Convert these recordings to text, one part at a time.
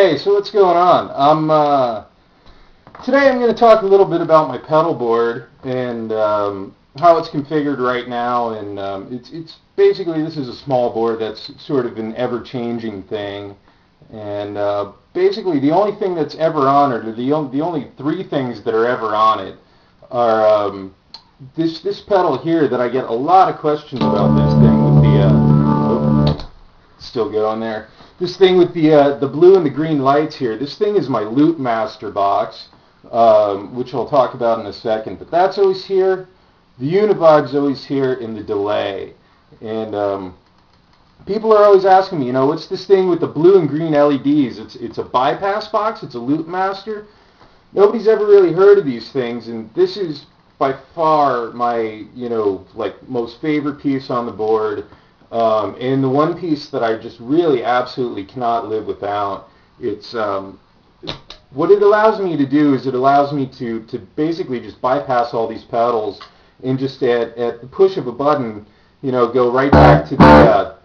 Okay, so what's going on? Today I'm going to talk a little bit about my pedal board and how it's configured right now. And it's basically, this is a small board that's sort of an ever-changing thing. And basically, the only thing that's ever on it, or the only three things that are ever on it, are this pedal here that I get a lot of questions about. This thing with the still going there. This thing with the blue and the green lights here. This thing is my LoopMaster box, which I'll talk about in a second. But that's always here. The Univibe's always here in the delay. And people are always asking me, you know, what's this thing with the blue and green LEDs? It's a bypass box. It's a LoopMaster. Nobody's ever really heard of these things, and this is by far my, you know, like most favorite piece on the board. And the one piece that I just really absolutely cannot live without. It's what it allows me to do is it allows me to basically just bypass all these pedals and just at the push of a button, you know, go right back to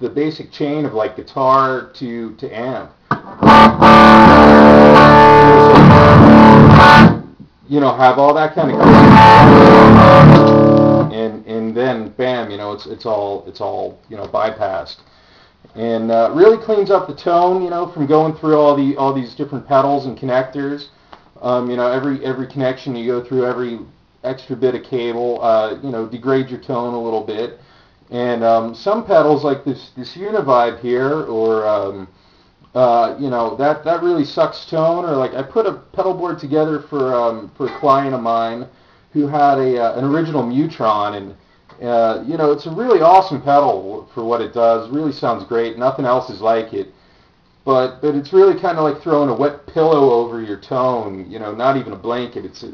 the basic chain of like guitar to amp. You know, have all that kind of and then bam, you know, it's all you know, bypassed, and really cleans up the tone, you know, from going through all these different pedals and connectors. You know, every connection you go through, every extra bit of cable, you know, degrades your tone a little bit. And some pedals like this Univibe here, or you know, that really sucks tone. Or like I put a pedal board together for a client of mine who had an original Mutron, and you know, it's a really awesome pedal for what it does. It really sounds great. Nothing else is like it. But it's really kind of like throwing a wet pillow over your tone. You know, not even a blanket. It's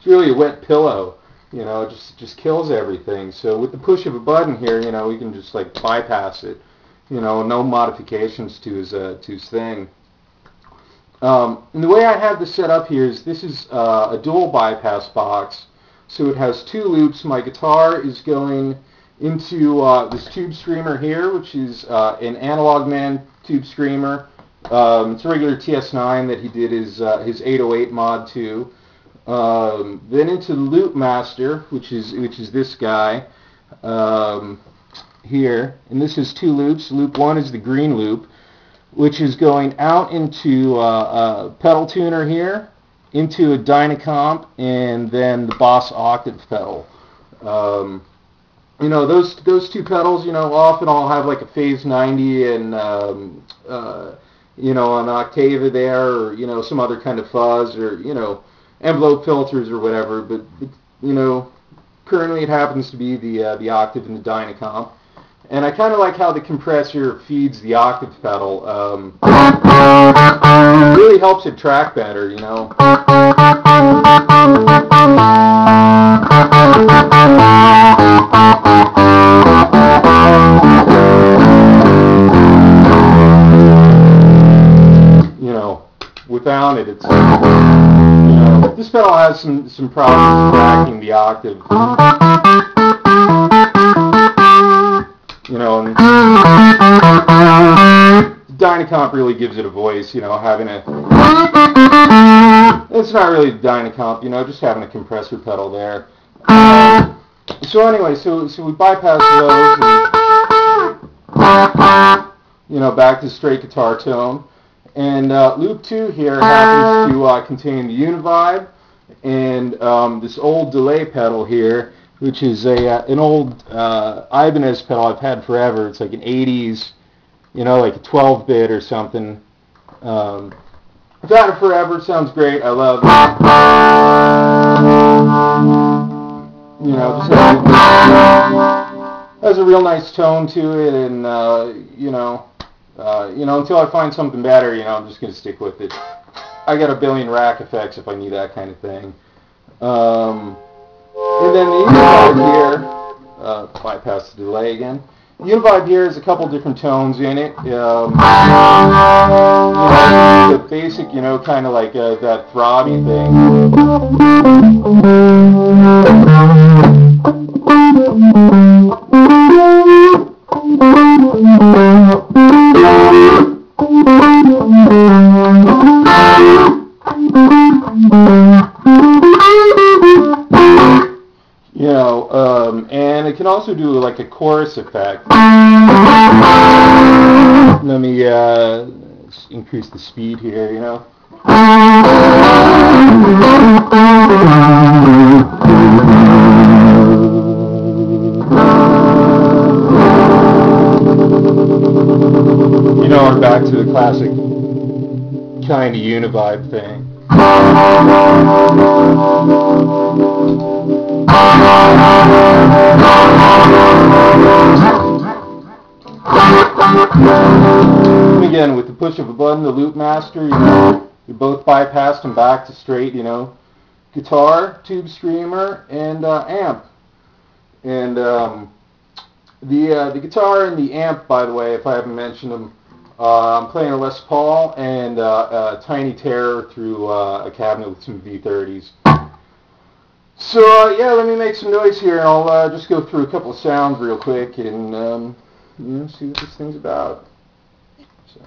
really a wet pillow. You know, it just kills everything. So with the push of a button here, you know, we can just like bypass it. You know, no modifications to his thing. And the way I have this set up here is this is a dual bypass box. So it has two loops. My guitar is going into this tube screamer here, which is an Analogman tube screamer. It's a regular TS9 that he did his 808 mod to. Then into the LoopMaster, which is this guy here, and this is two loops. Loop 1 is the green loop, which is going out into a pedal tuner here, into a dynacomp, and then the Boss octave pedal. You know, those two pedals, you know, often I'll have like a phase 90 and you know, an octave there, or you know, some other kind of fuzz, or you know, envelope filters or whatever. But you know, currently it happens to be the octave and the dynacomp. And I kind of like how the compressor feeds the octave pedal. It really helps it track better, you know. You know, without it, it's, you know, this pedal has some problems tracking the octave. You know, and dynacomp really gives it a voice, you know, having a, it's not really dynacomp, you know, just having a compressor pedal there. So anyway, so we bypass those, and, you know, back to straight guitar tone. And loop 2 here happens to contain the Univibe and this old delay pedal here, which is an old Ibanez pedal I've had forever. It's like an 80s, you know, like a 12-bit or something. I've had it forever. It sounds great. I love it. You know, just has a real nice tone to it, and you know, until I find something better, you know, I'm just gonna stick with it. I got a billion rack effects if I need that kind of thing. And then the Univibe here, bypass the delay again. The Univibe here has a couple different tones in it. You know, the basic, you know, kind of like that throbby thing. like a chorus effect. Let me increase the speed here, you know. You know, we're back to the classic kind of Univibe thing. And again, with the push of a button, the LoopMaster, you know, we both bypassed them back to straight, you know, guitar, tube screamer, and amp. And the guitar and the amp, by the way, if I haven't mentioned them, I'm playing a Les Paul and a Tiny Terror through a cabinet with some V30s. So yeah, let me make some noise here, and I'll just go through a couple of sounds real quick and you know, see what this thing's about. So.